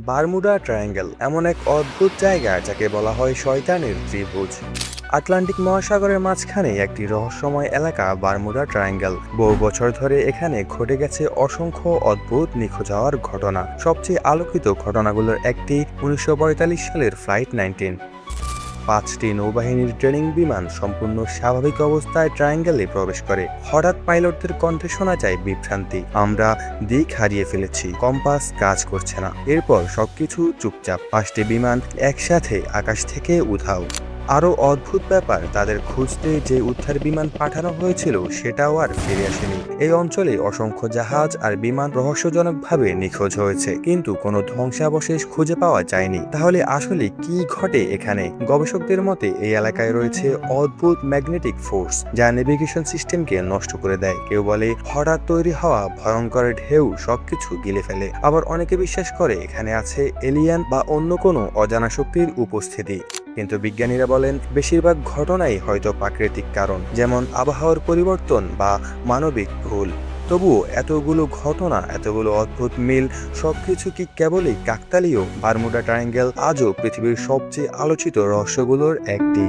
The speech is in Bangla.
বারমুডা ট্রায়াঙ্গেল এমন এক অদ্ভুত জায়গা যাকে বলা হয় শয়তানের ত্রিভুজ। আটলান্টিক মহাসাগরের মাঝখানে একটি রহস্যময় এলাকা বারমুডা ট্রায়াঙ্গেল। বহু বছর ধরে এখানে ঘটে গেছে অসংখ্য অদ্ভুত নিখোঁজ হওয়ার ঘটনা। সবচেয়ে আলোকিত ঘটনাগুলোর একটি 1945 সালের ফ্লাইট 19। 5টি নৌবাহিনীর ট্রেনিং বিমান সম্পূর্ণ স্বাভাবিক অবস্থায় ট্রায়াঙ্গেলে প্রবেশ করে। হঠাৎ পাইলটদের কণ্ঠে শোনা যায় বিভ্রান্তি, আমরা দিক হারিয়ে ফেলেছি, কম্পাস কাজ করছে না। এরপর সবকিছু চুপচাপ। 5টি বিমান একসাথে আকাশ থেকে উধাও। আরও অদ্ভুত ব্যাপার, তাদের খুঁজতে যে উদ্ধার বিমান পাঠানো হয়েছিল সেটাও আর ফিরে আসেনি। এই অঞ্চলে অসংখ্য জাহাজ আর বিমান রহস্যজনকভাবে নিখোঁজ হয়েছে, কিন্তু কোনো ধ্বংসাবশেষ খুঁজে পাওয়া যায়নি। তাহলে আসলে কি ঘটে এখানে? গবেষকদের মতে এই এলাকায় রয়েছে অদ্ভুত ম্যাগনেটিক ফোর্স যা নেভিগেশন সিস্টেমকে নষ্ট করে দেয়। কেউ বলে হঠাৎ তৈরি হওয়া ভয়ঙ্কর ঢেউ সবকিছু গিলে ফেলে। আবার অনেকে বিশ্বাস করে এখানে আছে এলিয়েন বা অন্য কোনো অজানা শক্তির উপস্থিতি। কিন্তু বিজ্ঞানীরা বলেন বেশিরভাগ ঘটনাই হয়তো প্রাকৃতিক কারণ, যেমন আবহাওয়ার পরিবর্তন বা মানবিক ভুল। তবুও এতগুলো ঘটনা, এতগুলো অদ্ভুত মিল, সবকিছু কি কেবলই কাকতালীয়? বারমুডা ট্রায়াঙ্গেল আজও পৃথিবীর সবচেয়ে আলোচিত রহস্যগুলোর একটি।